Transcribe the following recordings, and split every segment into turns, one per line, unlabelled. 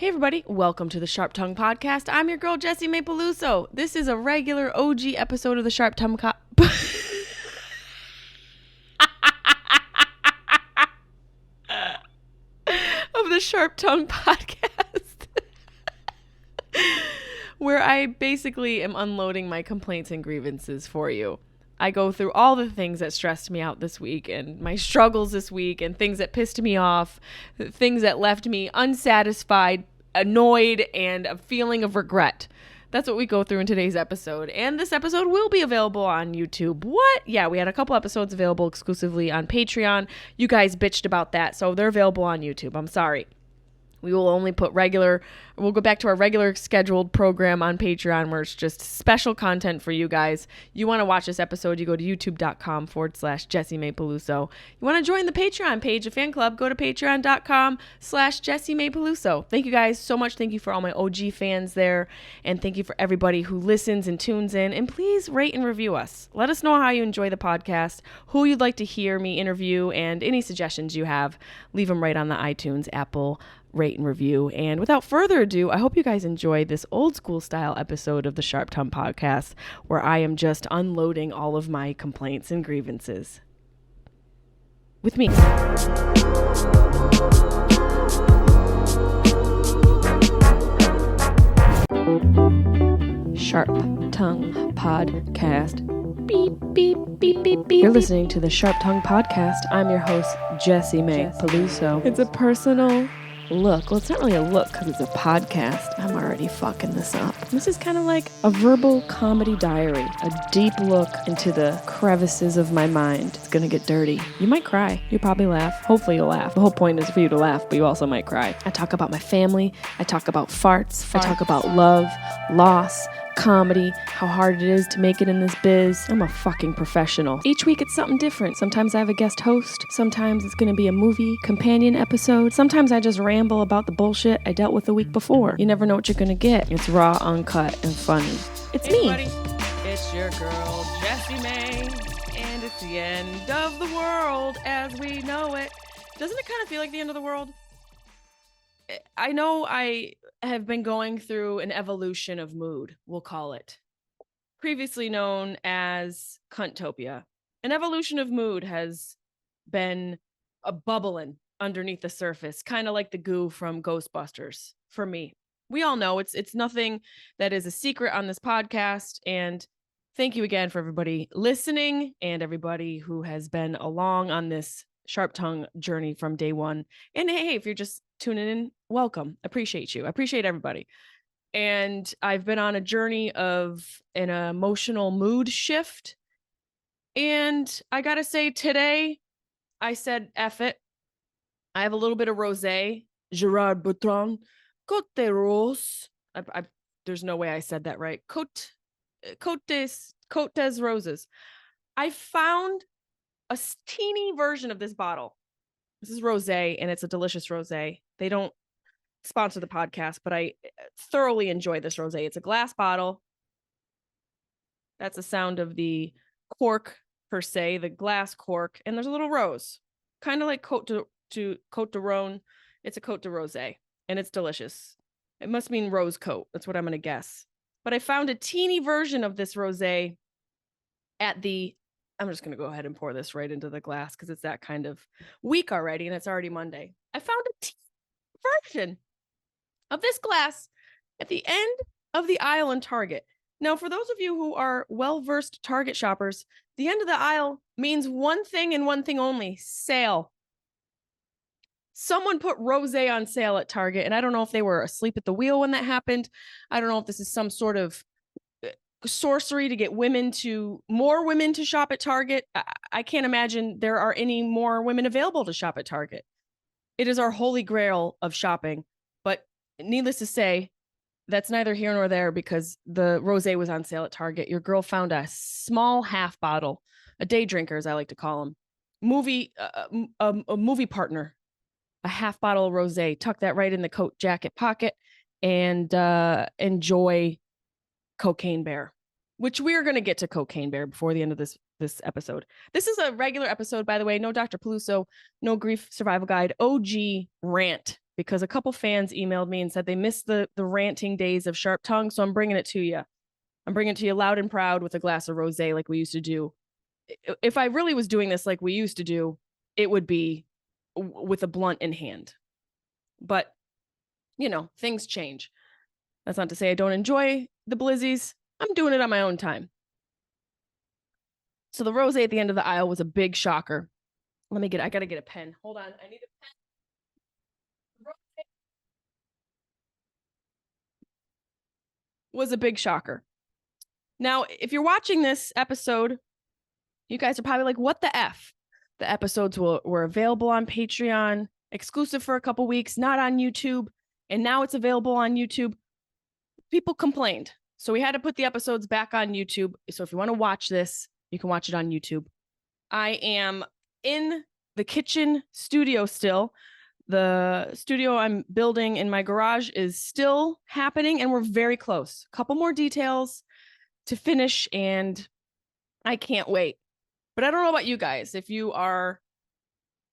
Hey everybody, welcome to the Sharp Tongue Podcast. I'm your girl Jessimae Peluso. This is a regular OG episode of the Sharp Tongue of the Sharp Tongue Podcast, where I basically am unloading my complaints and grievances for you. I go through all the things that stressed me out this week and my struggles this week and things that pissed me off, things that left me unsatisfied, annoyed, and a feeling of regret. That's what we go through in today's episode. And this episode will be available on YouTube. What? Yeah, we had a couple episodes available exclusively on Patreon. You guys bitched about that, so they're available on YouTube. I'm sorry. We will only put we'll go back to our regular scheduled program on Patreon where it's just special content for you guys. You want to watch this episode, you go to youtube.com/Jessimae Peluso. You want to join the Patreon page, a fan club, go to patreon.com/Jessimae Peluso. Thank you guys so much. Thank you for all my OG fans there. And thank you for everybody who listens and tunes in. And please rate and review us. Let us know how you enjoy the podcast, who you'd like to hear me interview, and any suggestions you have. Leave them right on the iTunes, Apple, rate and review. And without further ado, I hope you guys enjoy this old school style episode of the Sharp Tongue Podcast where I am just unloading all of my complaints and grievances. With me. Sharp Tongue Podcast. Beep, beep, beep, beep, beep. You're listening to the Sharp Tongue Podcast. I'm your host, Jessimae Peluso. It's a personal look. Well, it's not really a look because it's a podcast. I'm already fucking this up. This is kind of like a verbal comedy diary, a deep look into the crevices of my mind. It's gonna get dirty. You might cry. You'll probably laugh. Hopefully you'll laugh. The whole point is for you to laugh, but you also might cry. I talk about my family. I talk about farts. I talk about love, loss, comedy, how hard it is to make it in this biz. I'm a fucking professional. Each week it's something different. Sometimes I have a guest host. Sometimes it's gonna be a movie companion episode. Sometimes I just ramble about the bullshit I dealt with the week before. You never know what you're gonna get. It's raw, uncut, and funny. It's me. Buddy. It's your girl, Jessimae, and it's the end of the world as we know it. Doesn't it kind of feel like the end of the world? I know I have been going through an evolution of mood, we'll call it. Previously known as Cuntopia. An evolution of mood has been a bubbling underneath the surface, kind of like the goo from Ghostbusters for me. We all know it's nothing that is a secret on this podcast, and thank you again for everybody listening and everybody who has been along on this Sharp Tongue journey from day one. And hey, if you're just tuning in, welcome. Appreciate you. I appreciate everybody. And I've been on a journey of an emotional mood shift. And I gotta say, today I said, F it. I have a little bit of rosé, Gerard Bertrand, Côte Rose. There's no way I said that right. Côte des Roses. I found a teeny version of this bottle. This is rosé, and it's a delicious rosé. They don't sponsor the podcast, but I thoroughly enjoy this rosé. It's a glass bottle. That's the sound of the cork, per se, the glass cork. And there's a little rose, kind of like Côte de Rhone. It's a Côte de Rosé, and it's delicious. It must mean rose coat. That's what I'm going to guess. But I found a teeny version of this rosé I'm just going to go ahead and pour this right into the glass because it's that kind of week already, and it's already Monday. I found a teeny version of this glass at the end of the aisle in Target. Now, for those of you who are well-versed Target shoppers, the end of the aisle means one thing and one thing only: sale. Someone put rosé on sale at Target, and I don't know if they were asleep at the wheel when that happened. I don't know if this is some sort of sorcery to get more women to shop at Target. I can't imagine there are any more women available to shop at Target. It is our holy grail of shopping. But needless to say, that's neither here nor there because the rosé was on sale at Target. Your girl found a small half bottle, a day drinker, as I like to call them, a movie partner, a half bottle of rosé. Tuck that right in the coat jacket pocket and enjoy Cocaine Bear, which we're going to get to Cocaine Bear before the end of this episode. This is a regular episode, by the way. No Dr. Peluso, no Grief Survival Guide, OG rant because a couple fans emailed me and said they missed the ranting days of Sharp Tongue. So I'm bringing it to you. I'm bringing it to you loud and proud with a glass of rosé like we used to do. If I really was doing this like we used to do, it would be with a blunt in hand. But, things change. That's not to say I don't enjoy the blizzies. I'm doing it on my own time. So the rosé at the end of the aisle was a big shocker. I got to get a pen. Hold on. I need a pen. Was a big shocker. Now, if you're watching this episode, you guys are probably like, what the F? The episodes were available on Patreon, exclusive for a couple weeks, not on YouTube, and now it's available on YouTube. People complained. So we had to put the episodes back on YouTube. So if you want to watch this, you can watch it on YouTube. I am in the kitchen studio still. The studio I'm building in my garage is still happening, and we're very close. A couple more details to finish, and I can't wait. But I don't know about you guys. If you are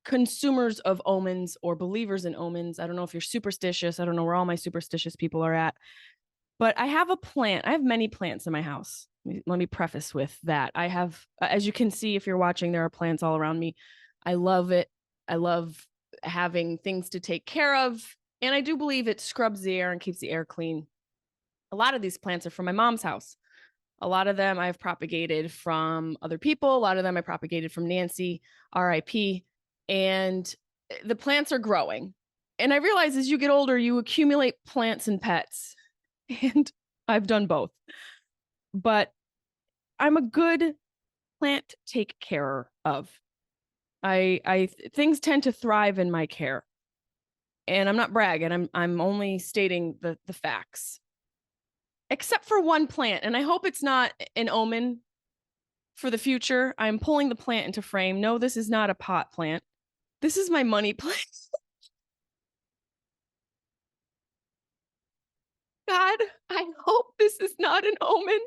consumers of omens or believers in omens, I don't know if you're superstitious. I don't know where all my superstitious people are at. But I have a plant. I have many plants in my house. Let me preface with that. I have, as you can see, if you're watching, there are plants all around me. I love it. I love having things to take care of. And I do believe it scrubs the air and keeps the air clean. A lot of these plants are from my mom's house. A lot of them I've propagated from other people. A lot of them I propagated from Nancy, RIP. And the plants are growing. And I realize as you get older, you accumulate plants and pets. And I've done both. But I'm a good plant take care of. Things tend to thrive in my care. And I'm not bragging. I'm only stating the facts. Except for one plant, and I hope it's not an omen for the future. I'm pulling the plant into frame. No, this is not a pot plant. This is my money plant. God, I hope this is not an omen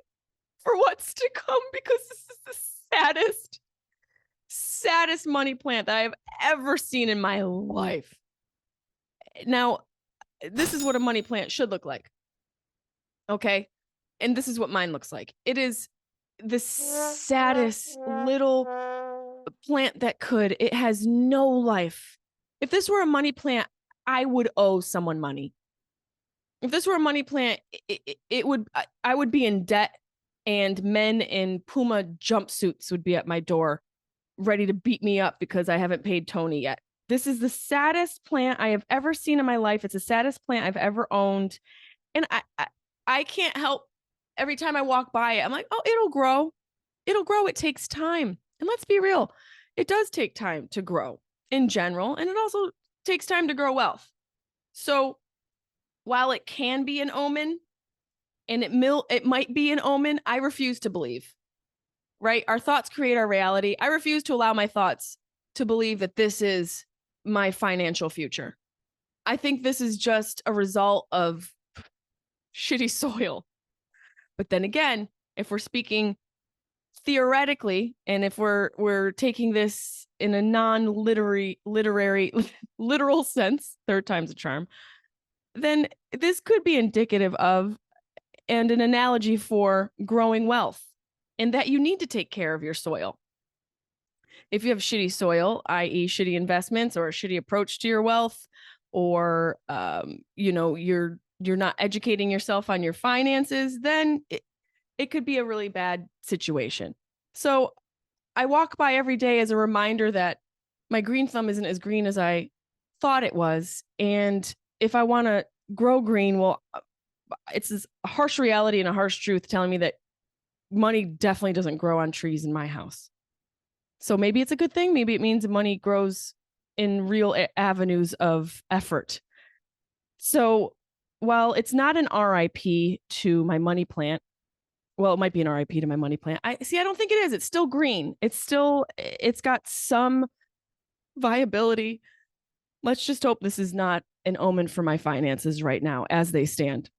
for what's to come, because this is the saddest money plant that I have ever seen in my life. Now, this is what a money plant should look like. Okay? And this is what mine looks like. It is the saddest little plant that could. It has no life. If this were a money plant, I would owe someone money. If this were a money plant, I would be in debt, and men in Puma jumpsuits would be at my door ready to beat me up because I haven't paid Tony yet. This is the saddest plant I have ever seen in my life. It's the saddest plant I've ever owned. And I can't help, every time I walk by it, I'm like, oh, it'll grow. It'll grow. It takes time. And let's be real. It does take time to grow in general. And it also takes time to grow wealth. So while it can be an omen, and it might be an omen, I refuse to believe. Right? Our thoughts create our reality. I refuse to allow my thoughts to believe that this is my financial future. I think this is just a result of shitty soil. But then again, if we're speaking theoretically, and if we're taking this in a non-literary literal sense, third time's a charm, then this could be indicative of and an analogy for growing wealth, and that you need to take care of your soil. If you have shitty soil, i.e. shitty investments or a shitty approach to your wealth, or you're not educating yourself on your finances, then it could be a really bad situation. So I walk by every day as a reminder that my green thumb isn't as green as I thought it was. And if I want to grow green, well, it's this harsh reality and a harsh truth telling me that money definitely doesn't grow on trees in my house. So maybe it's a good thing. Maybe it means money grows in real avenues of effort. So while it's not an RIP to my money plant, well, it might be an RIP to my money plant. I don't think it is. It's still green. It's got some viability. Let's just hope this is not an omen for my finances right now as they stand,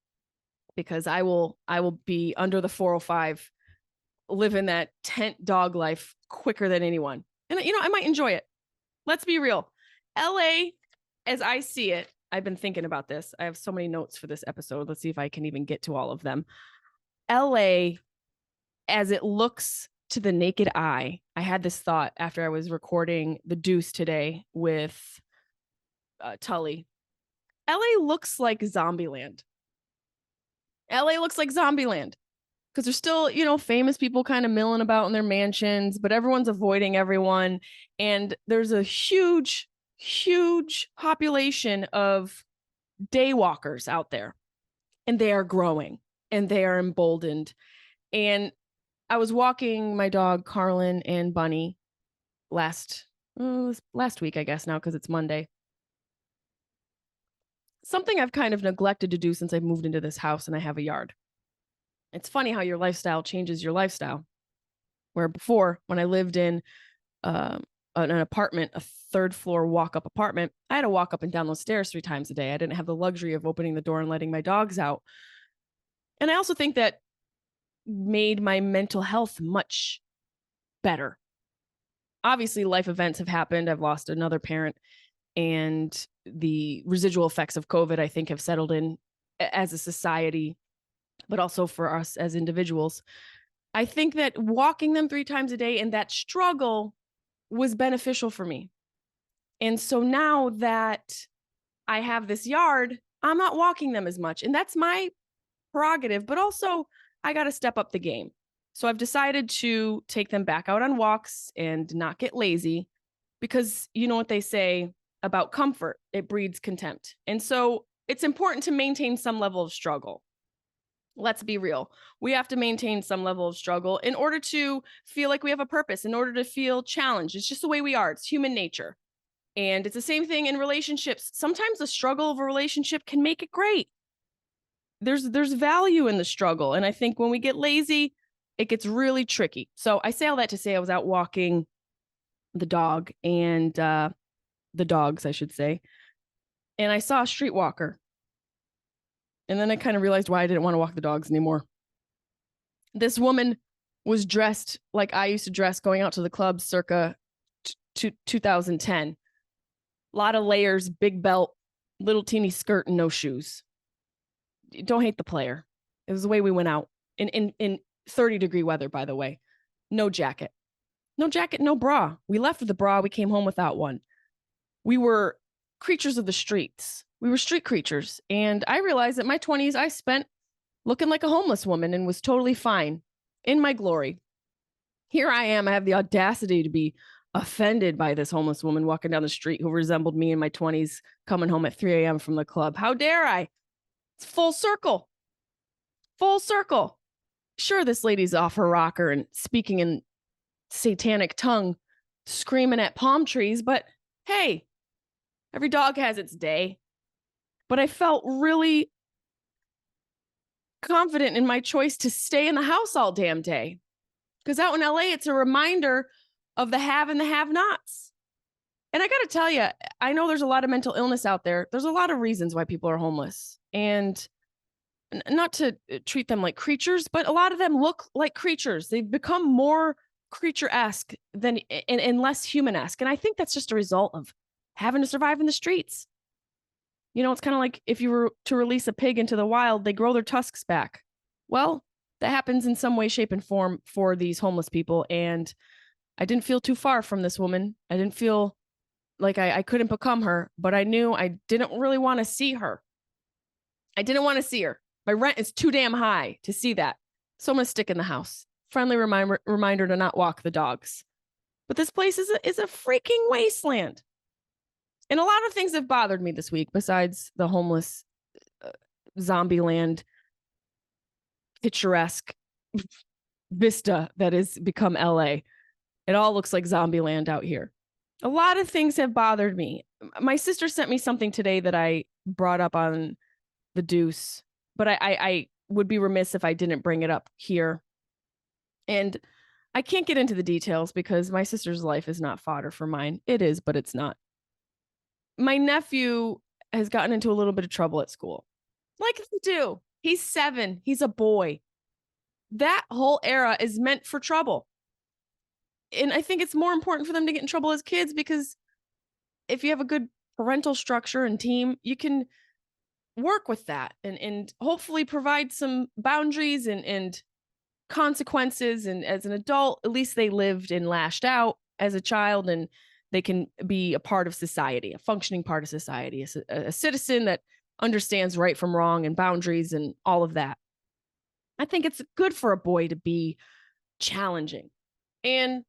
because I will be under the 405, living that tent dog life quicker than anyone. And I might enjoy it. Let's be real. LA, as I see it, I've been thinking about this. I have so many notes for this episode. Let's see if I can even get to all of them. LA, as it looks to the naked eye, I had this thought after I was recording The Deuce today with Tully. LA looks like Zombieland. LA looks like Zombieland because there's still, famous people kind of milling about in their mansions, but everyone's avoiding everyone. And there's a huge, huge population of daywalkers out there, and they are growing and they are emboldened. And I was walking my dog, Carlin and Bunny, last week, I guess now, because it's Monday. Something I've kind of neglected to do since I moved into this house and I have a yard. It's funny how your lifestyle changes your lifestyle. Where before, when I lived in an apartment, a third floor walk-up apartment, I had to walk up and down those stairs 3 times a day. I didn't have the luxury of opening the door and letting my dogs out. And I also think that made my mental health much better. Obviously, life events have happened. I've lost another parent, and the residual effects of COVID, I think, have settled in as a society, but also for us as individuals. I think that walking them 3 times a day and that struggle was beneficial for me. And so now that I have this yard, I'm not walking them as much. And that's my prerogative, but also I got to step up the game. So I've decided to take them back out on walks and not get lazy, because you know what they say about comfort, it breeds contempt. And so it's important to maintain some level of struggle. Let's be real. We have to maintain some level of struggle in order to feel like we have a purpose, in order to feel challenged. It's just the way we are. It's human nature. And it's the same thing in relationships. Sometimes the struggle of a relationship can make it great. There's value in the struggle. And I think when we get lazy, it gets really tricky. So I say all that to say I was out walking the dog and the dogs, I should say. And I saw a streetwalker. And then I kind of realized why I didn't want to walk the dogs anymore. This woman was dressed like I used to dress going out to the club circa 2010. A lot of layers, big belt, little teeny skirt, and no shoes. Don't hate the player. It was the way we went out in 30-degree weather, by the way. No jacket. No jacket, no bra. We left with the bra. We came home without one. We were creatures of the streets. We were street creatures. And I realized that my 20s I spent looking like a homeless woman and was totally fine in my glory. Here I am. I have the audacity to be offended by this homeless woman walking down the street who resembled me in my 20s coming home at 3 a.m. from the club. How dare I? It's full circle. Full circle. Sure, this lady's off her rocker and speaking in satanic tongue, screaming at palm trees, but hey, every dog has its day. But I felt really confident in my choice to stay in the house all damn day. Because out in LA, it's a reminder of the have and the have-nots. And I got to tell you, I know there's a lot of mental illness out there. There's a lot of reasons why people are homeless. And not to treat them like creatures, but a lot of them look like creatures. They've become more creature-esque than and less human-esque. And I think that's just a result of having to survive in the streets. You know, it's kind of like if you were to release a pig into the wild, they grow their tusks back. Well, that happens in some way, shape, and form for these homeless people. And I didn't feel too far from this woman. I didn't feel like I couldn't become her, but I knew I didn't really want to see her. I didn't want to see her. My rent is too damn high to see that. So I'm going to stick in the house. Friendly reminder to not walk the dogs. But this place is a freaking wasteland. And a lot of things have bothered me this week besides the homeless zombie land picturesque vista that has become LA. It all looks like zombie land out here. A lot of things have bothered me. My sister sent me something today that I brought up on the Deuce, but I would be remiss if I didn't bring it up here. And I can't get into the details because my sister's life is not fodder for mine. It is, but it's not. My nephew has gotten into a little bit of trouble at school. Like they do. He's 7. He's a boy. That whole era is meant for trouble. And I think it's more important for them to get in trouble as kids, because if you have a good parental structure and team, you can work with that and hopefully provide some boundaries and consequences. And as an adult, at least they lived and lashed out as a child, and they can be a part of society, a functioning part of society, a citizen that understands right from wrong and boundaries and all of that. I think it's good for a boy to be challenging. And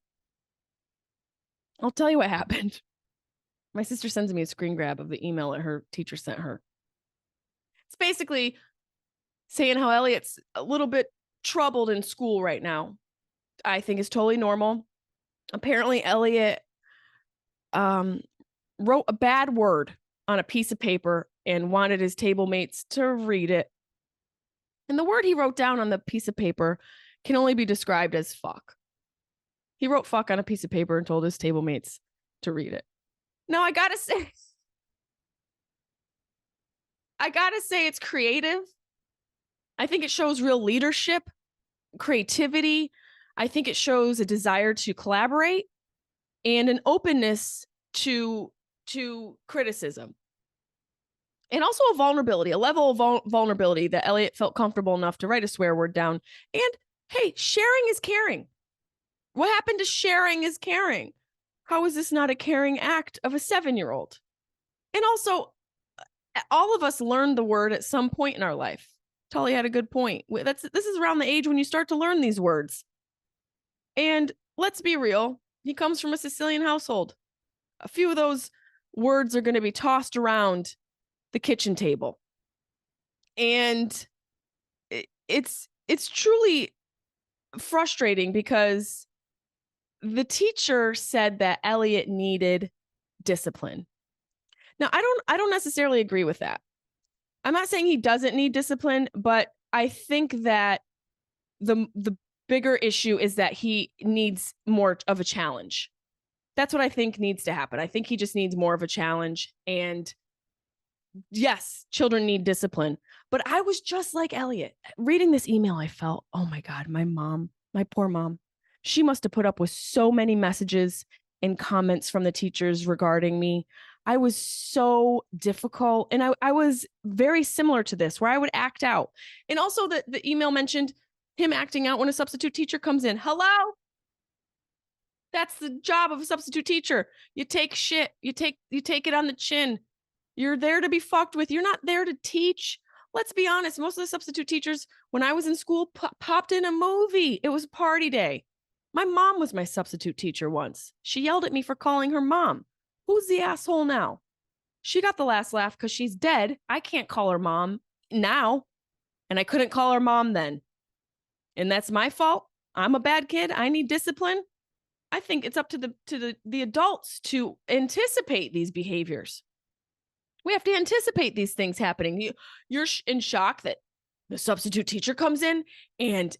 I'll tell you what happened. My sister sends me a screen grab of the email that her teacher sent her. It's basically saying how Elliot's a little bit troubled in school right now. I think it's totally normal. Apparently, Elliot wrote a bad word on a piece of paper and wanted his table mates to read it. And the word he wrote down on the piece of paper can only be described as fuck. He wrote fuck on a piece of paper and told his table mates to read it. Now, I gotta say it's creative. I think it shows real leadership, creativity. I think it shows a desire to collaborate and an openness to criticism. And also a vulnerability, a level of vulnerability that Elliot felt comfortable enough to write a swear word down. And hey, sharing is caring. What happened to sharing is caring? How is this not a caring act of a 7-year-old? And also, all of us learned the word at some point in our life. Tully had a good point. This is around the age when you start to learn these words. And let's be real, he comes from a Sicilian household. A few of those words are going to be tossed around the kitchen table. And it's truly frustrating because the teacher said that Elliot needed discipline. Now, I don't necessarily agree with that. I'm not saying he doesn't need discipline, but I think that the bigger issue is that he needs more of a challenge. That's what I think needs to happen. I think he just needs more of a challenge. And yes, children need discipline. But I was just like Elliot. Reading this email, I felt, oh my God, my poor mom, she must have put up with so many messages and comments from the teachers regarding me. I was so difficult. And I was very similar to this, where I would act out. And also the email mentioned him acting out when a substitute teacher comes in. Hello? That's the job of a substitute teacher. You take shit. You take it on the chin. You're there to be fucked with. You're not there to teach. Let's be honest. Most of the substitute teachers, when I was in school, popped in a movie. It was party day. My mom was my substitute teacher once. She yelled at me for calling her mom. Who's the asshole now? She got the last laugh because she's dead. I can't call her mom now. And I couldn't call her mom then. And that's my fault. I'm a bad kid. I need discipline. I think it's up to the adults to anticipate these behaviors. We have to anticipate these things happening. You're in shock that the substitute teacher comes in and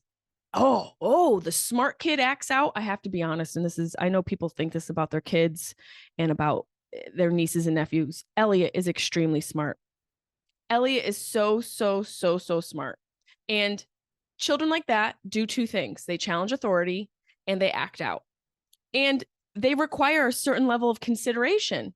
the smart kid acts out. I have to be honest. And I know people think this about their kids and about their nieces and nephews. Elliot is extremely smart. Elliot is so smart. And children like that do two things. They challenge authority and they act out. And they require a certain level of consideration.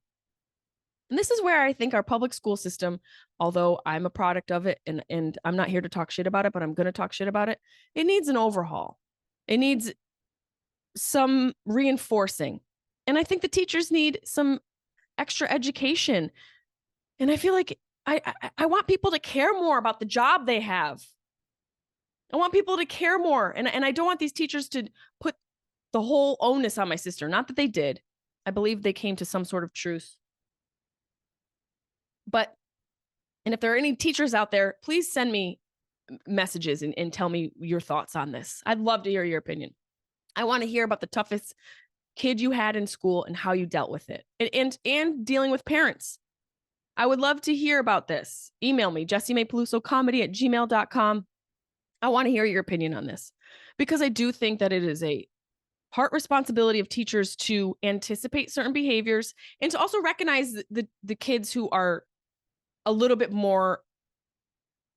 And this is where I think our public school system, although I'm a product of it and I'm not here to talk shit about it, but I'm going to talk shit about it. It needs an overhaul. It needs some reinforcing. And I think the teachers need some extra education. And I feel like I want people to care more about the job they have. I want people to care more. And I don't want these teachers to put the whole onus on my sister. Not that they did. I believe they came to some sort of truce. And if there are any teachers out there, please send me messages and tell me your thoughts on this. I'd love to hear your opinion. I want to hear about the toughest kid you had in school and how you dealt with it and dealing with parents. I would love to hear about this. Email me, jessimaepeluso@gmail.com. I want to hear your opinion on this because I do think that it is a part responsibility of teachers to anticipate certain behaviors and to also recognize the kids who are a little bit more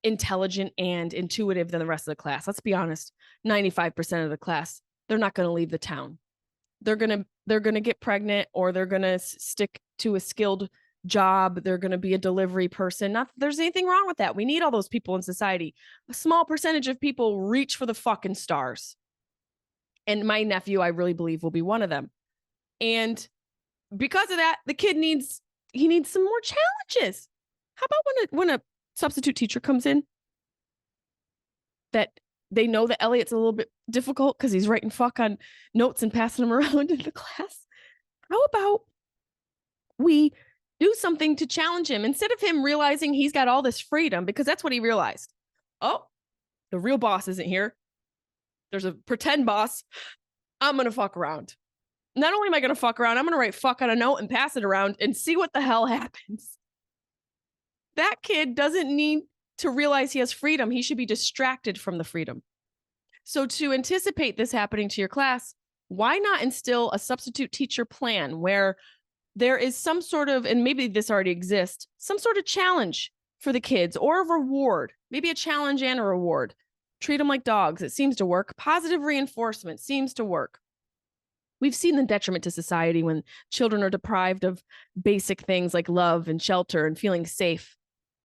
intelligent and intuitive than the rest of the class. Let's be honest, 95% of the class, they're not going to leave the town. They're going to get pregnant or they're going to stick to a skilled job. They're going to be a delivery person. Not that there's anything wrong with that. We need all those people in society. A small percentage of people reach for the fucking stars. And my nephew, I really believe, will be one of them. And because of that, the kid needs some more challenges. How about when a substitute teacher comes in that they know that Elliot's a little bit difficult because he's writing fuck on notes and passing them around in the class? How about we do something to challenge him instead of him realizing he's got all this freedom, because that's what he realized. Oh, the real boss isn't here. There's a pretend boss. I'm going to fuck around. Not only am I going to fuck around, I'm going to write fuck on a note and pass it around and see what the hell happens. That kid doesn't need to realize he has freedom. He should be distracted from the freedom. So to anticipate this happening to your class, why not instill a substitute teacher plan where there is some sort of, and maybe this already exists, some sort of challenge for the kids or a reward, maybe a challenge and a reward. Treat them like dogs. It seems to work. Positive reinforcement seems to work. We've seen the detriment to society when children are deprived of basic things like love and shelter and feeling safe.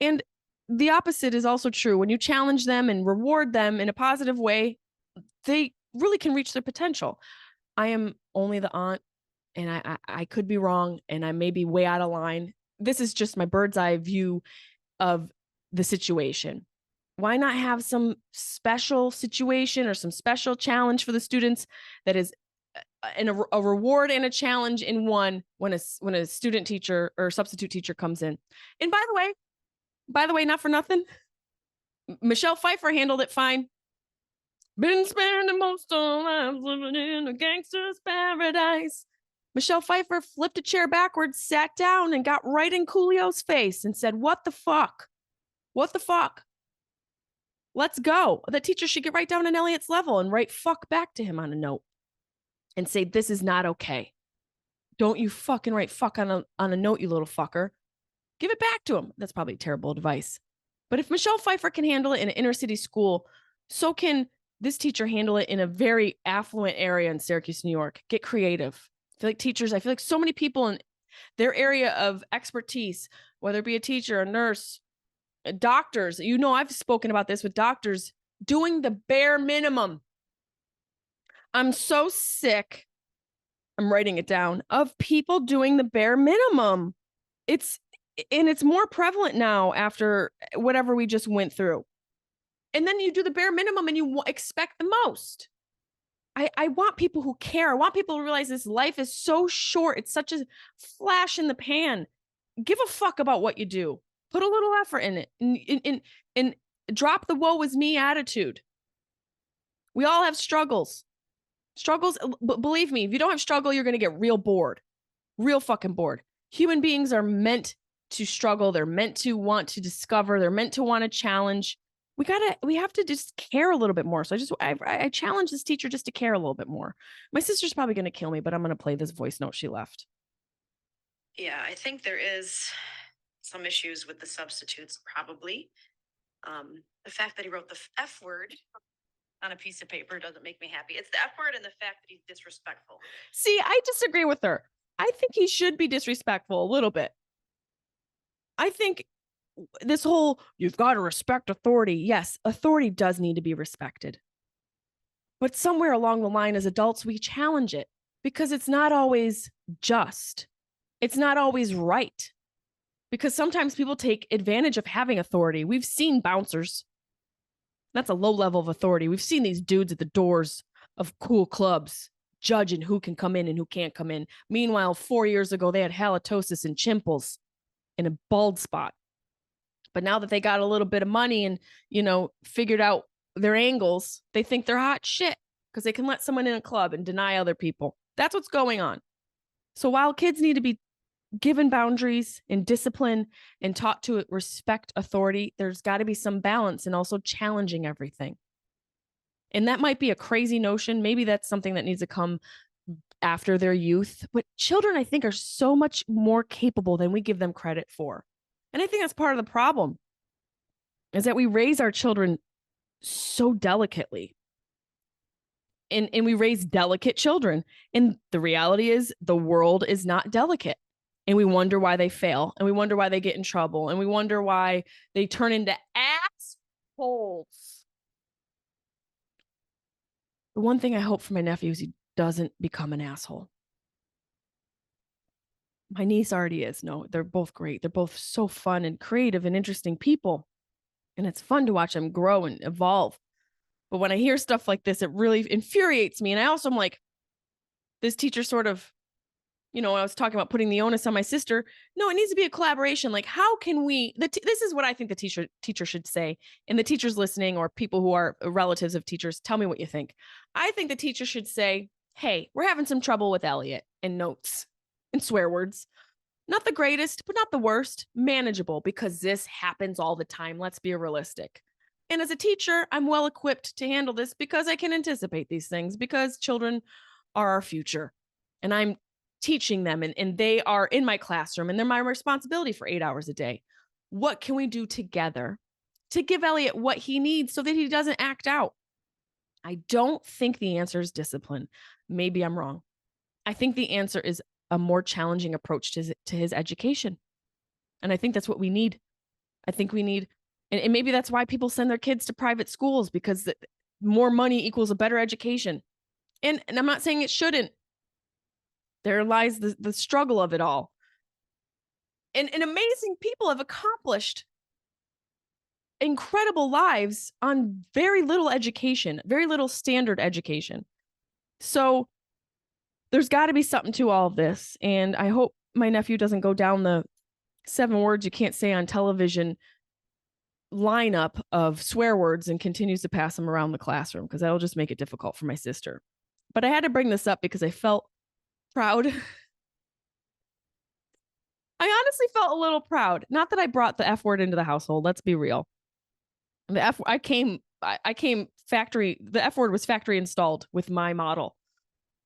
And the opposite is also true. When you challenge them and reward them in a positive way, they really can reach their potential. I am only the aunt, and I could be wrong, and I may be way out of line. This is just my bird's eye view of the situation. Why not have some special situation or some special challenge for the students that is a reward and a challenge in one when a student teacher or substitute teacher comes in? And by the way, not for nothing, Michelle Pfeiffer handled it fine. Been spending most of our lives living in a gangster's paradise. Michelle Pfeiffer flipped a chair backwards, sat down, and got right in Coolio's face and said, "What the fuck? What the fuck? Let's go." The teacher should get right down on Elliot's level and write fuck back to him on a note and say, "This is not okay. Don't you fucking write fuck on a note, you little fucker. Give it back to him." That's probably terrible advice. But if Michelle Pfeiffer can handle it in an inner city school, so can this teacher handle it in a very affluent area in Syracuse, New York. Get creative. I feel like so many people in their area of expertise, whether it be a teacher, a nurse, doctors, I've spoken about this with doctors, doing the bare minimum. I'm so sick, I'm writing it down, of people doing the bare minimum. It's more prevalent now after whatever we just went through. And then you do the bare minimum and you expect the most. I want people who care. I want people to realize this life is so short. It's such a flash in the pan. Give a fuck about what you do. Put a little effort in it and drop the woe is me attitude. We all have struggles. But believe me, if you don't have struggle, you're going to get real bored. Real fucking bored. Human beings are meant to struggle. They're meant to want to discover. They're meant to want to challenge. We have to just care a little bit more. So I challenge this teacher just to care a little bit more. My sister's probably going to kill me, but I'm going to play this voice note she left.
Yeah, I think there is some issues with the substitutes, probably. The fact that he wrote the F word on a piece of paper doesn't make me happy. It's the F word and the fact that he's disrespectful.
See, I disagree with her. I think he should be disrespectful a little bit. I think this whole, you've got to respect authority. Yes, authority does need to be respected. But somewhere along the line as adults, we challenge it because it's not always just. It's not always right. Because sometimes people take advantage of having authority. We've seen bouncers. That's a low level of authority. We've seen these dudes at the doors of cool clubs judging who can come in and who can't come in. Meanwhile, 4 years ago, they had halitosis and chimples and a bald spot. But now that they got a little bit of money and, figured out their angles, they think they're hot shit because they can let someone in a club and deny other people. That's what's going on. So while kids need to be given boundaries and discipline and taught to respect authority, there's got to be some balance and also challenging everything. And that might be a crazy notion. Maybe that's something that needs to come after their youth. But children, I think, are so much more capable than we give them credit for. And I think that's part of the problem, is that we raise our children so delicately. And we raise delicate children. And the reality is the world is not delicate. And we wonder why they fail, and we wonder why they get in trouble, and we wonder why they turn into assholes. The one thing I hope for my nephew is he doesn't become an asshole. My niece already is. No, they're both great. They're both so fun and creative and interesting people. And it's fun to watch them grow and evolve. But when I hear stuff like this, it really infuriates me. And I also am like, this teacher sort of, I was talking about putting the onus on my sister. No, it needs to be a collaboration. Like, how can we, this is what I think the teacher should say. And the teachers listening, or people who are relatives of teachers, tell me what you think. I think the teacher should say, hey, we're having some trouble with Elliot, and notes and swear words. Not the greatest, but not the worst. Manageable, because this happens all the time. Let's be realistic. And as a teacher, I'm well equipped to handle this because I can anticipate these things, because children are our future. And I'm teaching them, and they are in my classroom, and they're my responsibility for 8 hours a day. What can we do together to give Elliot what he needs so that he doesn't act out? I don't think the answer is discipline. Maybe I'm wrong. I think the answer is a more challenging approach to his education. And I think that's what we need. I think we need, and maybe that's why people send their kids to private schools, because more money equals a better education. And I'm not saying it shouldn't. There lies the struggle of it all. And amazing people have accomplished incredible lives on very little education, very little standard education. So there's got to be something to all of this. And I hope my nephew doesn't go down the 7 words you can't say on television lineup of swear words and continues to pass them around the classroom, because that'll just make it difficult for my sister. But I had to bring this up because I felt proud. I honestly felt a little proud. Not that I brought the F word into the household. Let's be real. The F word was factory installed with my model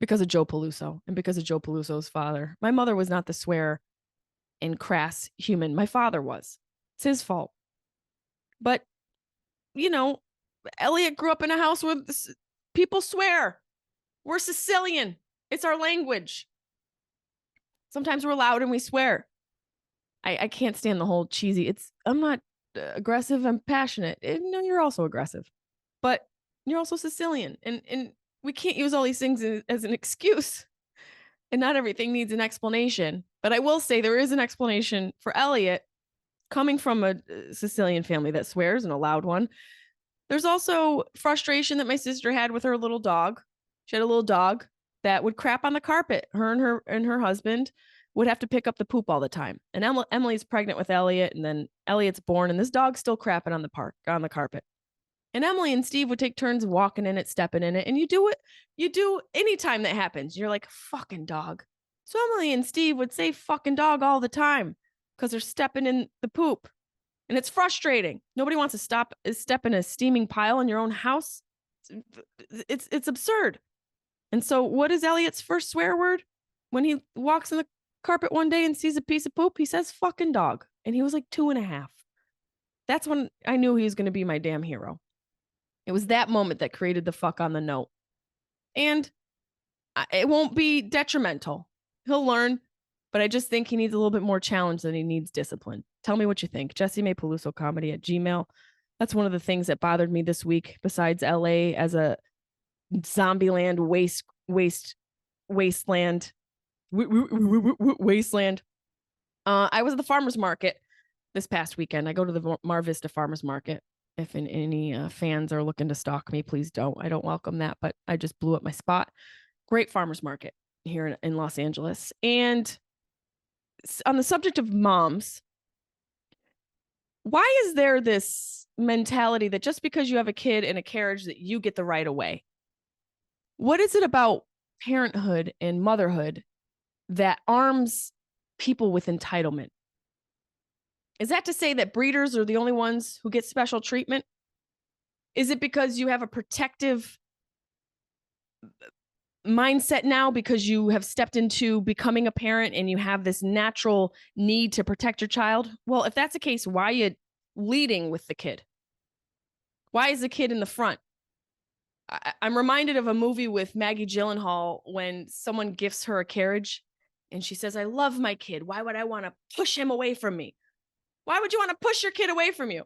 because of Joe Peluso and because of Joe Peluso's father. My mother was not the swear and crass human. My father was. It's his fault. But, Elliot grew up in a house where people swear. We're Sicilian. It's our language. Sometimes we're loud and we swear. I can't stand the whole cheesy. I'm not aggressive. I'm passionate. No, you're also aggressive. But you're also Sicilian. And we can't use all these things as an excuse. And not everything needs an explanation. But I will say there is an explanation for Elliot coming from a Sicilian family that swears, and a loud one. There's also frustration that my sister had with her little dog. She had a little dog that would crap on the carpet. Her and her husband would have to pick up the poop all the time. And Emily's pregnant with Elliot, and then Elliot's born, and this dog's still crapping on the carpet. And Emily and Steve would take turns walking in it, stepping in it. And you do anytime that happens. You're like, fucking dog. So Emily and Steve would say fucking dog all the time because they're stepping in the poop. And it's frustrating. Nobody wants to step in a steaming pile in your own house. It's absurd. And so what is Elliot's first swear word? When he walks in the carpet one day and sees a piece of poop, he says fucking dog. And he was like 2.5. That's when I knew he was going to be my damn hero. It was that moment that created the fuck on the note. And it won't be detrimental. He'll learn, but I just think he needs a little bit more challenge than he needs discipline. Tell me what you think. Jessimae Peluso comedy at Gmail. That's one of the things that bothered me this week, besides LA as a zombieland wasteland. I was at the farmer's market this past weekend. I go to the Mar Vista farmer's market. If any fans are looking to stalk me, please don't. I don't welcome that, but I just blew up my spot. Great farmer's market here in Los Angeles. And on the subject of moms, why is there this mentality that just because you have a kid in a carriage that you get the right of way? What is it about parenthood and motherhood that arms people with entitlement? Is that to say that breeders are the only ones who get special treatment? Is it because you have a protective mindset now because you have stepped into becoming a parent and you have this natural need to protect your child? Well, if that's the case, why are you leading with the kid? Why is the kid in the front? I'm reminded of a movie with Maggie Gyllenhaal when someone gifts her a carriage And she says, I love my kid. Why would I want to push him away from me? Why would you want to push your kid away from you?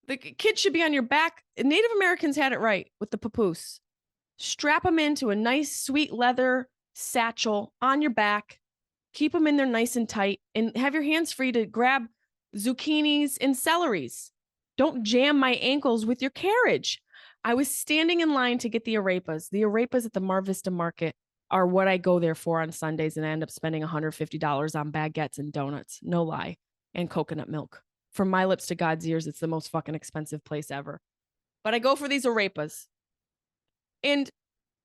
The kid should be on your back. Native Americans had it right with the papoose. Strap them into a nice, sweet leather satchel on your back. Keep them in there nice and tight and have your hands free to grab zucchinis and celeries. Don't jam my ankles with your carriage. I was standing in line to get the arepas. The arepas at the Mar Vista Market are what I go there for on Sundays, and I end up spending $150 on baguettes and donuts. No lie. And coconut milk. From my lips to God's ears, it's the most fucking expensive place ever. But I go for these arepas. And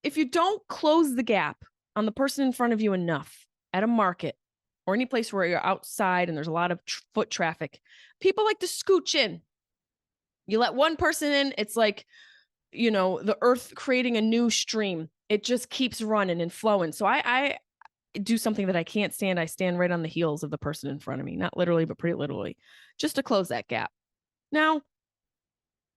if you don't close the gap on the person in front of you enough at a market or any place where you're outside and there's a lot of foot traffic, people like to scooch in. You let one person in, it's like, you know, the earth creating a new stream. It just keeps running and flowing. So I do something that I can't stand. I stand right on the heels of the person in front of me, not literally, but pretty literally, just to close that gap. Now,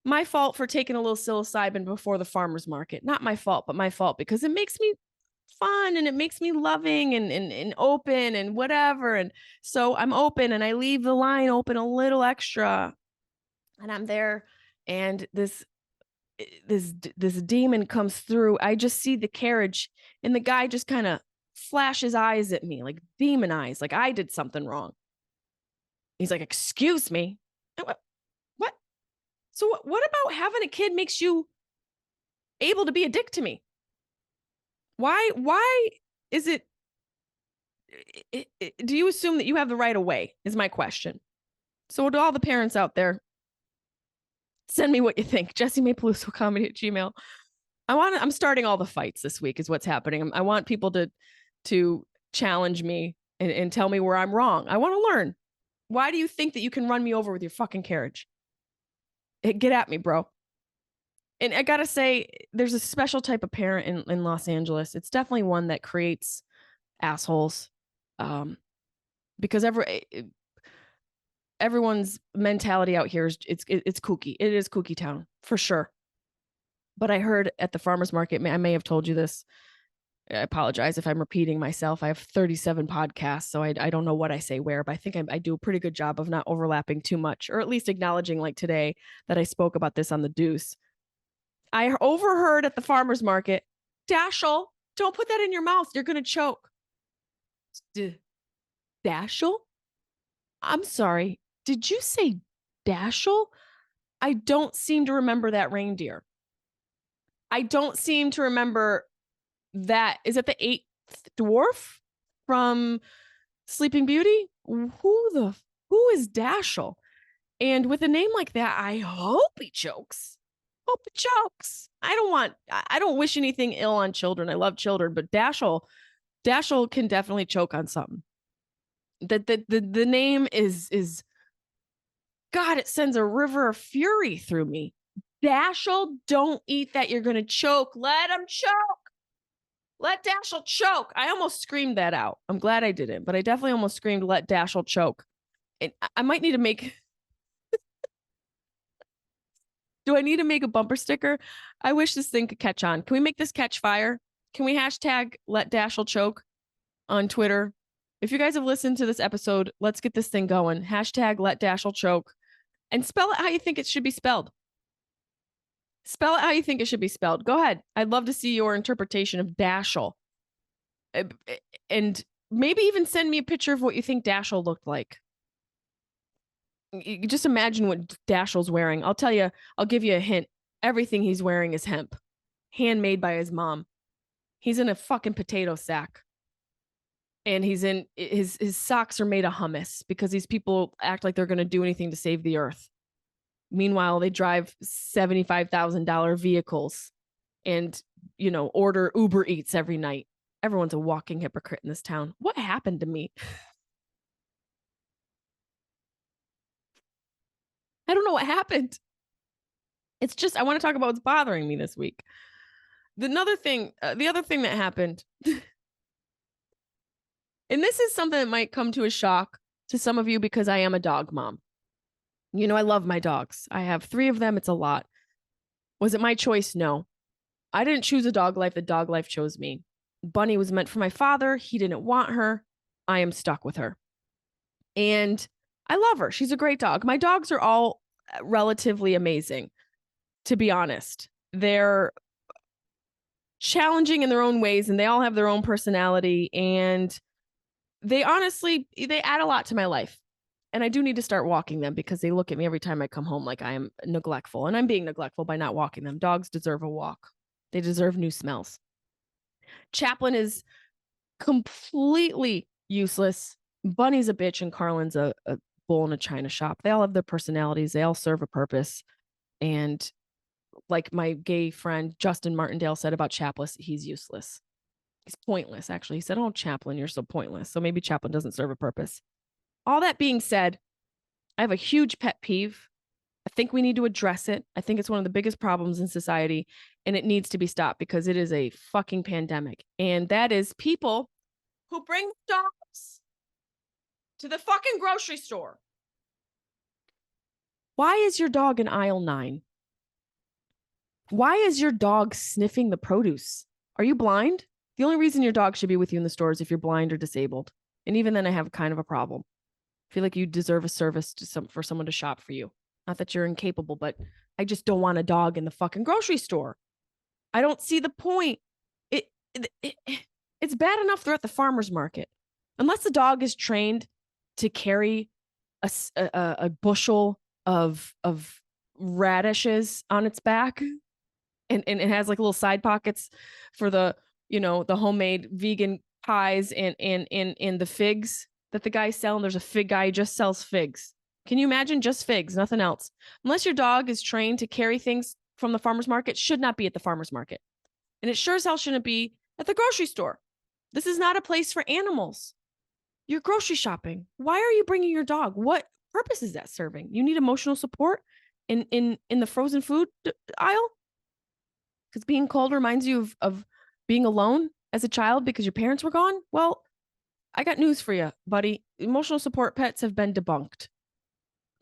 my fault for taking a little psilocybin before the farmer's market. Not my fault, but my fault because it makes me fun and it makes me loving and open and whatever. And so I'm open and I leave the line open a little extra. And I'm there and this demon comes through. I just see the carriage and the guy just kind of flashes eyes at me, like demon eyes, like I did something wrong. He's like, excuse me. What? So what about having a kid makes you able to be a dick to me? Why is it do you assume that you have the right of way is my question. So to all the parents out there, send me what you think. Jessimae Peluso comedy at Gmail. I'm starting all the fights this week is what's happening. I want people to challenge me and tell me where I'm wrong. I want to learn. Why do you think that you can run me over with your fucking carriage? Get at me, bro. And I gotta say, there's a special type of parent in Los Angeles. It's definitely one that creates assholes. Because everyone's mentality out here is it's kooky. It is kooky town for sure. But I heard at the farmer's market, I may have told you this. I apologize if I'm repeating myself. I have 37 podcasts, so I don't know what I say where, but I think I do a pretty good job of not overlapping too much, or at least acknowledging, like today, that I spoke about this on the Deuce. I overheard at the farmer's market, Dashel, don't put that in your mouth. You're going to choke. Dashel? I'm sorry. Did you say Dashel? I don't seem to remember that reindeer. I don't seem to remember that. Is it the eighth dwarf from Sleeping Beauty? Who is Dashel? And with a name like that, I hope he chokes. Hope he chokes. I don't wish anything ill on children. I love children, but Dashel can definitely choke on something. The name is God, it sends a river of fury through me. Dashel, don't eat that. You're going to choke. Let him choke. Let Dashel choke. I almost screamed that out. I'm glad I didn't, but I definitely almost screamed, let Dashel choke. And I might need to make... Do I need to make a bumper sticker? I wish this thing could catch on. Can we make this catch fire? Can we hashtag let Dashel choke on Twitter? If you guys have listened to this episode, let's get this thing going. Hashtag let Dashel choke. And spell it how you think it should be spelled. Spell it how you think it should be spelled. Go ahead. I'd love to see your interpretation of Dashel. And maybe even send me a picture of what you think Dashel looked like. You just imagine what Dashel's wearing. I'll tell you, I'll give you a hint. Everything he's wearing is hemp. Handmade by his mom. He's in a fucking potato sack. And he's in his socks are made of hummus because these people act like they're going to do anything to save the earth. Meanwhile, they drive $75,000 vehicles and, you know, order Uber Eats every night. Everyone's a walking hypocrite in this town. What happened to me? I don't know what happened. It's just, I want to talk about what's bothering me this week. The other thing that happened, and this is something that might come to a shock to some of you because I am a dog mom. You know, I love my dogs. I have 3 of them. It's a lot. Was it my choice? No. I didn't choose a dog life. The dog life chose me. Bunny was meant for my father. He didn't want her. I am stuck with her. And I love her. She's a great dog. My dogs are all relatively amazing, to be honest. They're challenging in their own ways, and they all have their own personality. And they add a lot to my life. And I do need to start walking them because they look at me every time I come home like I am neglectful. And I'm being neglectful by not walking them. Dogs deserve a walk. They deserve new smells. Chaplin is completely useless. Bunny's a bitch and Carlin's a bull in a china shop. They all have their personalities. They all serve a purpose. And like my gay friend Justin Martindale said about Chaplin, he's useless. He's pointless, actually. He said, oh, Chaplin, you're so pointless. So maybe Chaplin doesn't serve a purpose. All that being said, I have a huge pet peeve. I think we need to address it. I think it's one of the biggest problems in society, and it needs to be stopped because it is a fucking pandemic. And that is people who bring dogs to the fucking grocery store. Why is your dog in aisle 9? Why is your dog sniffing the produce? Are you blind? The only reason your dog should be with you in the store is if you're blind or disabled. And even then, I have kind of a problem. I feel like you deserve a service for someone to shop for you. Not that you're incapable, but I just don't want a dog in the fucking grocery store. I don't see the point. It's bad enough they're at the farmer's market. Unless the dog is trained to carry a bushel of radishes on its back, and it has like little side pockets for the homemade vegan pies and the figs that the guy's selling. There's a fig guy who just sells figs. Can you imagine? Just figs, nothing else. Unless your dog is trained to carry things from the farmer's market, should not be at the farmer's market. And it sure as hell shouldn't be at the grocery store. This is not a place for animals. You're grocery shopping. Why are you bringing your dog? What purpose is that serving? You need emotional support in the frozen food aisle? Because being cold reminds you of being alone as a child because your parents were gone? Well, I got news for you, buddy. Emotional support pets have been debunked.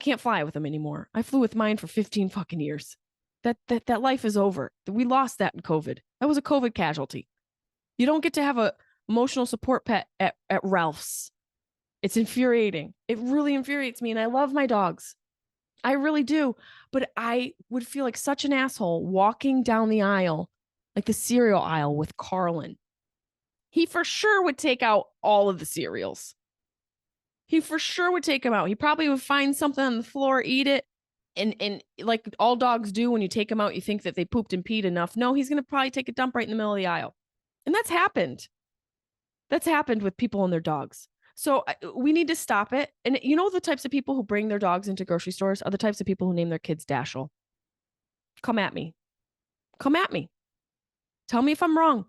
Can't fly with them anymore. I flew with mine for 15 fucking years. That life is over. We lost that in COVID. That was a COVID casualty. You don't get to have a emotional support pet at Ralph's. It's infuriating. It really infuriates me, and I love my dogs. I really do. But I would feel like such an asshole walking down the aisle, like the cereal aisle with Carlin. He for sure would take out all of the cereals. He for sure would take them out. He probably would find something on the floor, eat it. And like all dogs do, when you take them out, you think that they pooped and peed enough. No, he's going to probably take a dump right in the middle of the aisle. And that's happened. That's happened with people and their dogs. So we need to stop it. And you know, the types of people who bring their dogs into grocery stores are the types of people who name their kids Dashel. Come at me. Come at me. Tell me if I'm wrong.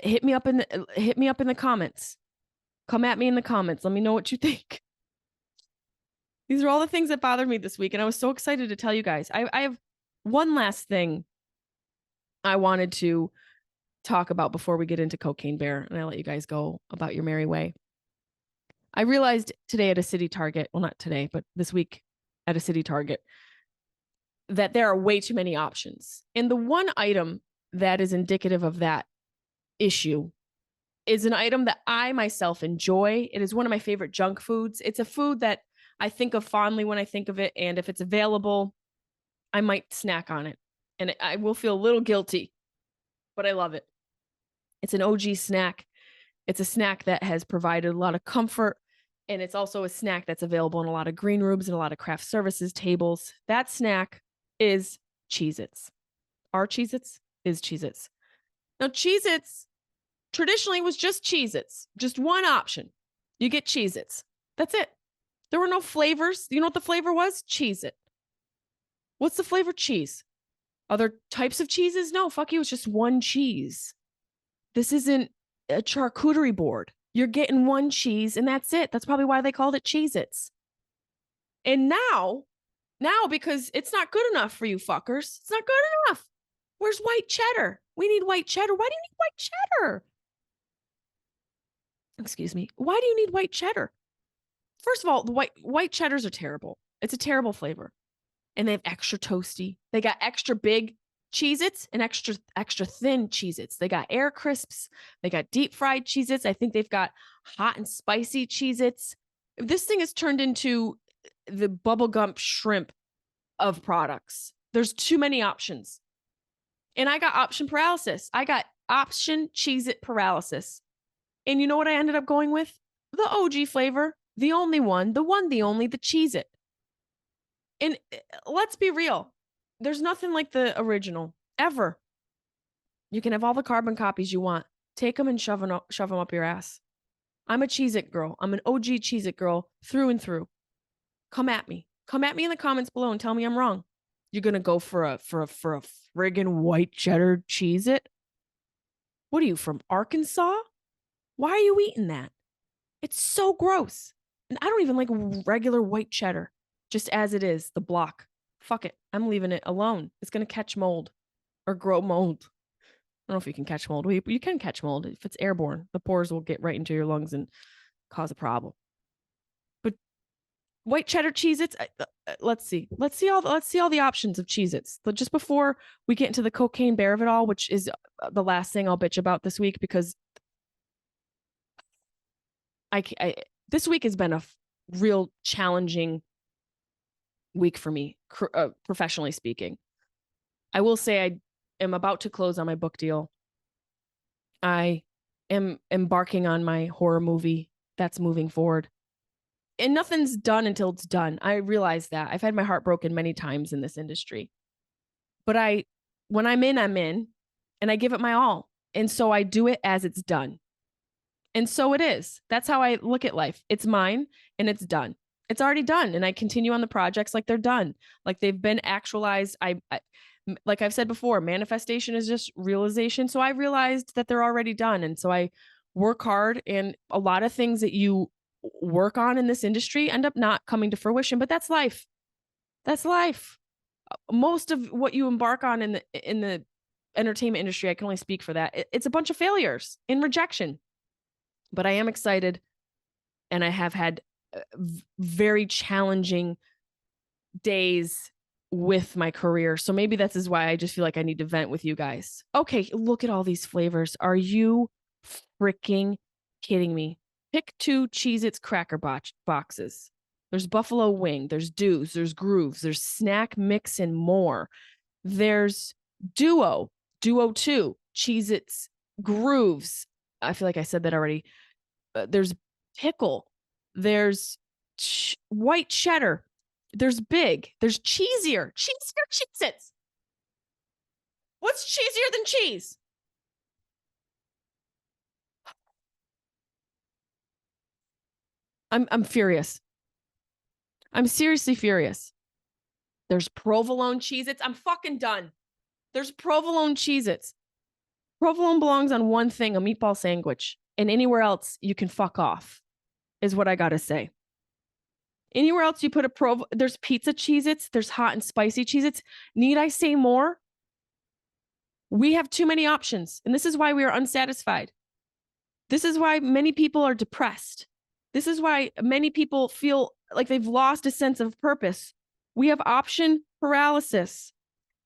Hit me up in the comments. Come at me in the comments. Let me know what you think. These are all the things that bothered me this week, and I was so excited to tell you guys. I have one last thing I wanted to talk about before we get into Cocaine Bear, and I let you guys go about your merry way. I realized today at a city Target, well, not today, but this week at a city Target, that there are way too many options. And the one item that is indicative of that issue is an item that I myself enjoy. It is one of my favorite junk foods. It's a food that I think of fondly when I think of it. And if it's available, I might snack on it. And I will feel a little guilty, but I love it. It's an OG snack. It's a snack that has provided a lot of comfort. And it's also a snack that's available in a lot of green rooms and a lot of craft services tables. That snack is Cheez-Its. Our Cheez-Its is Cheez-Its. Now, Cheez-Its traditionally was just Cheez-Its. Just one option. You get Cheez-Its. That's it. There were no flavors. You know what the flavor was? Cheez-It. What's the flavor? Cheese. Other types of cheeses? No, fuck you. It's just one cheese. This isn't a charcuterie board. You're getting one cheese and that's it. That's probably why they called it Cheez-Its. And now, because it's not good enough for you fuckers. It's not good enough. Where's white cheddar? We need white cheddar. Why do you need white cheddar? Excuse me. Why do you need white cheddar? First of all, the white cheddars are terrible. It's a terrible flavor. And they have extra toasty. They got extra big Cheez-Its and extra thin Cheez-Its. They got air crisps. They got deep fried Cheez-Its. I think they've got hot and spicy Cheez-Its. This thing has turned into the bubblegum shrimp of products. There's too many options. And I got option paralysis. I got option Cheez-It paralysis. And you know what I ended up going with? The OG flavor, the only one, the only, the Cheez-It. And let's be real. There's nothing like the original, ever. You can have all the carbon copies you want. Take them and shove them up your ass. I'm a Cheez-It girl. I'm an OG Cheez-It girl through and through. Come at me. Come at me in the comments below and tell me I'm wrong. You're gonna go for a friggin' white cheddar Cheez-It? What are you, from Arkansas? Why are you eating that? It's so gross. And I don't even like regular white cheddar, just as it is, the block. Fuck it. I'm leaving it alone. It's going to catch mold or grow mold. I don't know if you can catch mold. Well, you can catch mold. If it's airborne, the pores will get right into your lungs and cause a problem. But white cheddar Cheez-Its, let's see. Let's see all the options of Cheez-Its. But just before we get into the cocaine bear of it all, which is the last thing I'll bitch about this week, because this week has been a real challenging week for me, professionally speaking. I will say I am about to close on my book deal. I am embarking on my horror movie that's moving forward. And nothing's done until it's done. I realize that. I've had my heart broken many times in this industry. But when I'm in, and I give it my all. And so I do it as it's done. And so it is. That's how I look at life. It's mine and it's done. It's already done. And I continue on the projects like they're done, like they've been actualized. Like I've said before, manifestation is just realization. So I realized that they're already done. And so I work hard, and a lot of things that you work on in this industry end up not coming to fruition, but that's life. That's life. Most of what you embark on in the entertainment industry, I can only speak for that. It's a bunch of failures and rejection. But I am excited, and I have had very challenging days with my career. So maybe this is why I just feel like I need to vent with you guys. Okay, look at all these flavors. Are you freaking kidding me? Pick 2 Cheez-Its cracker boxes. There's Buffalo Wing, there's Dews, there's Grooves, there's Snack Mix and more. There's Duo 2, Cheez-Its Grooves. I feel like I said that already. There's Pickle. There's white cheddar. There's Big. There's cheesier Cheez-Its. What's cheesier than cheese? I'm furious. I'm seriously furious. There's provolone Cheez-Its. I'm fucking done. There's provolone Cheez-Its. Provolone belongs on one thing, a meatball sandwich. And anywhere else, you can fuck off, is what I gotta say. Anywhere else you put there's pizza Cheez-Its, there's hot and spicy Cheez-Its. Need I say more? We have too many options, and this is why we are unsatisfied. This is why many people are depressed. This is why many people feel like they've lost a sense of purpose. We have option paralysis.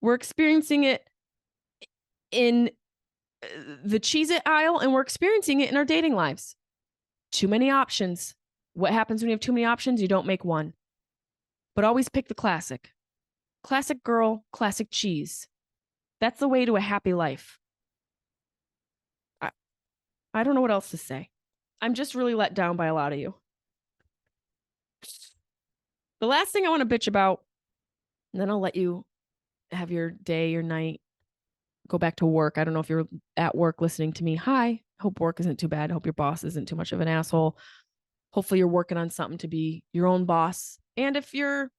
We're experiencing it in the Cheez-It aisle, and we're experiencing it in our dating lives. Too many options. What happens when you have too many options? You don't make one. But always pick the classic. Classic girl, classic cheese. That's the way to a happy life. I don't know what else to say. I'm just really let down by a lot of you. The last thing I want to bitch about, and then I'll let you have your day, your night, go back to work. I don't know if you're at work listening to me. Hi. Hope work isn't too bad. Hope your boss isn't too much of an asshole. Hopefully you're working on something to be your own boss. And if you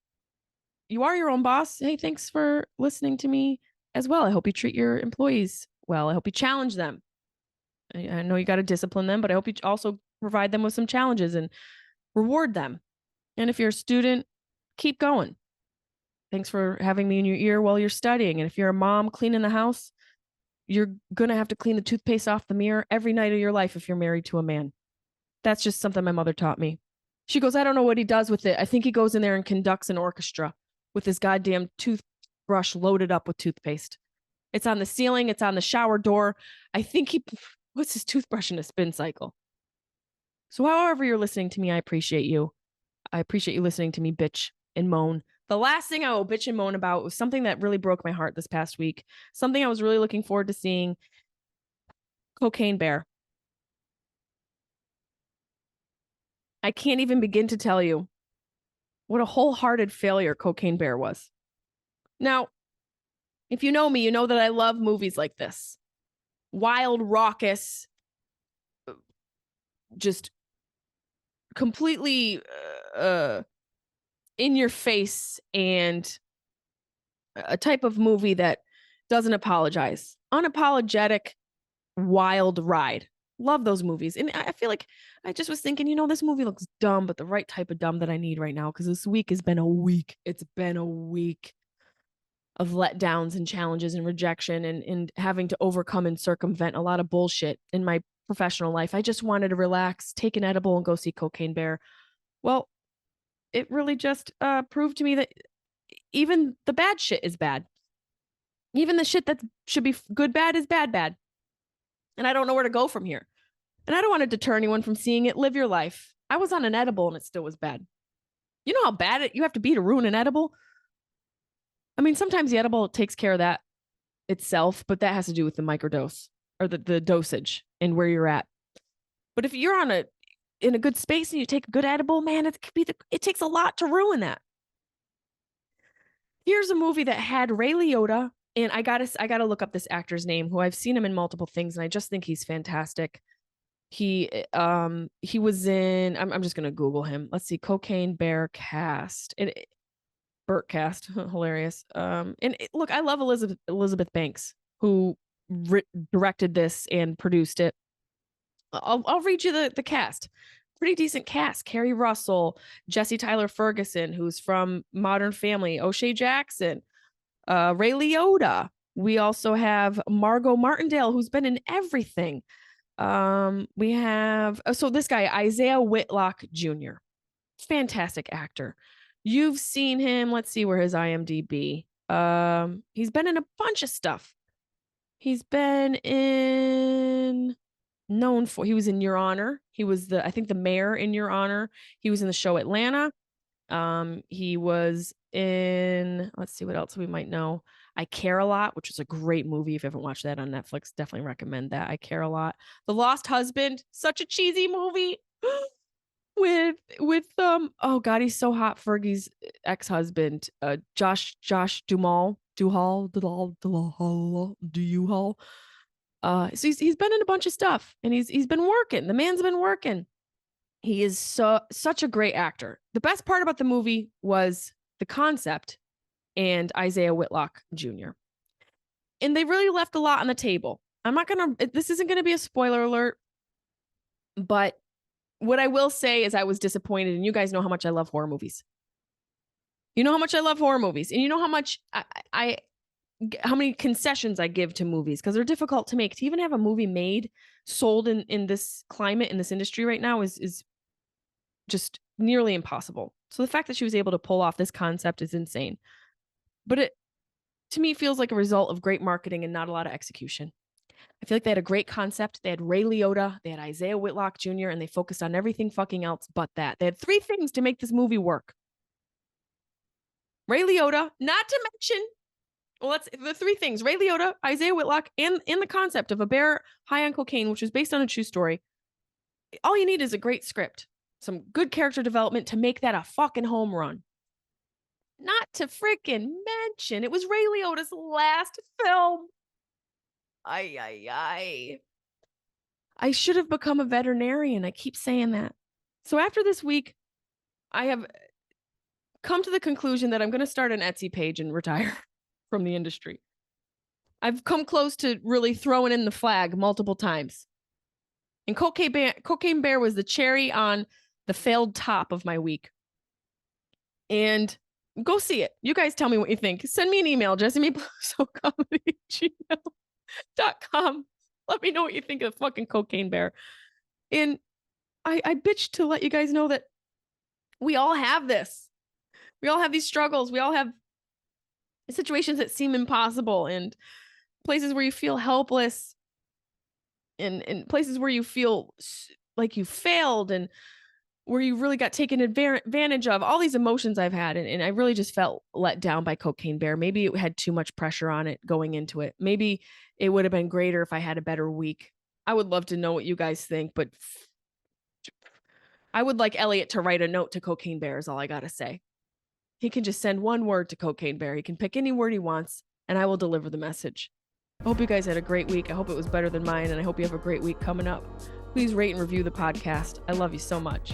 are your own boss, hey, thanks for listening to me as well. I hope you treat your employees well. I hope you challenge them. I know you got to discipline them, but I hope you also provide them with some challenges and reward them. And if you're a student, keep going. Thanks for having me in your ear while you're studying. And if you're a mom cleaning the house, you're going to have to clean the toothpaste off the mirror every night of your life if you're married to a man. That's just something my mother taught me. She goes, I don't know what he does with it. I think he goes in there and conducts an orchestra with his goddamn toothbrush loaded up with toothpaste. It's on the ceiling. It's on the shower door. I think he puts his toothbrush in a spin cycle. So however you're listening to me, I appreciate you. I appreciate you listening to me bitch and moan. The last thing I will bitch and moan about was something that really broke my heart this past week. Something I was really looking forward to seeing. Cocaine Bear. I can't even begin to tell you what a wholehearted failure Cocaine Bear was. Now, if you know me, you know that I love movies like this. Wild, raucous, just completely in your face, and a type of movie that doesn't apologize. Unapologetic, wild ride. Love those movies. And I feel like I just was thinking, this movie looks dumb, but the right type of dumb that I need right now, because this week has been a week. It's been a week of letdowns and challenges and rejection and having to overcome and circumvent a lot of bullshit in my professional life. I just wanted to relax, take an edible, and go see Cocaine Bear. Well, it really just proved to me that even the bad shit is bad. Even the shit that should be good bad is bad bad. And I don't know where to go from here. And I don't want to deter anyone from seeing it. Live your life. I was on an edible and it still was bad. You know how bad you have to be to ruin an edible? I mean, sometimes the edible takes care of that itself, but that has to do with the microdose or the dosage and where you're at. But if you're in a good space and you take a good edible, man, it takes a lot to ruin that. Here's a movie that had Ray Liotta, and I gotta look up this actor's name, who I've seen him in multiple things, and I just think he's fantastic. He was in, I'm just gonna Google him. Let's see, Cocaine Bear cast. Burt cast, hilarious. Look, I love Elizabeth Banks, who directed this and produced it. I'll read you the cast. Pretty decent cast. Kerry Russell, Jesse Tyler Ferguson, who's from Modern Family, O'Shea Jackson, Ray Liotta. We also have Margot Martindale, who's been in everything. We have this guy, Isaiah Whitlock Jr., fantastic actor. You've seen him. Let's see where his IMDb. He's been in a bunch of stuff. He's been he was in Your Honor. He was I think the mayor in Your Honor. He was in the show Atlanta. He was in, let's see what else we might know. I Care a Lot, which is a great movie. If you haven't watched that on Netflix, definitely recommend that. I Care a Lot. The Lost Husband, such a cheesy movie. with oh god, he's so hot. Fergie's ex-husband, Josh Duhamel. So he's been in a bunch of stuff, and he's been working. The man's been working. He is such a great actor. The best part about the movie was the concept and Isaiah Whitlock Jr. And they really left a lot on the table. This isn't gonna be a spoiler alert, but what I will say is I was disappointed, and you guys know how much I love horror movies. You know how much I love horror movies, and you know how much how many concessions I give to movies, because they're difficult to make. To even have a movie made, sold in this climate, in this industry right now is just nearly impossible. So the fact that she was able to pull off this concept is insane. But it, to me, feels like a result of great marketing and not a lot of execution. I feel like they had a great concept. They had Ray Liotta, they had Isaiah Whitlock Jr., and they focused on everything fucking else but that. They had 3 things to make this movie work. Ray Liotta, not to mention, that's the 3 things. Ray Liotta, Isaiah Whitlock, and the concept of a bear high on cocaine, which was based on a true story. All you need is a great script, some good character development to make that a fucking home run. Not to freaking mention, it was Ray Liotta's last film. I should have become a veterinarian. I keep saying that. So after this week, I have come to the conclusion that I'm going to start an Etsy page and retire from the industry. I've come close to really throwing in the flag multiple times. And Cocaine Bear was the cherry on the failed top of my week. And go see it. You guys tell me what you think. Send me an email, Jessimae Peluso gmail.com. Let me know what you think of fucking Cocaine Bear. And I bitched to let you guys know that we all have this. We all have these struggles. We all have situations that seem impossible. And places where you feel helpless, and places where you feel like you failed, and where you really got taken advantage of. All these emotions I've had, and I really just felt let down by Cocaine Bear. Maybe it had too much pressure on it going into it. Maybe it would have been greater if I had a better week. I would love to know what you guys think, but I would like Elliot to write a note to Cocaine Bear is all I gotta say. He can just send one word to Cocaine Bear. He can pick any word he wants, and I will deliver the message. I hope you guys had a great week. I hope it was better than mine, and I hope you have a great week coming up. Please rate and review the podcast. I love you so much.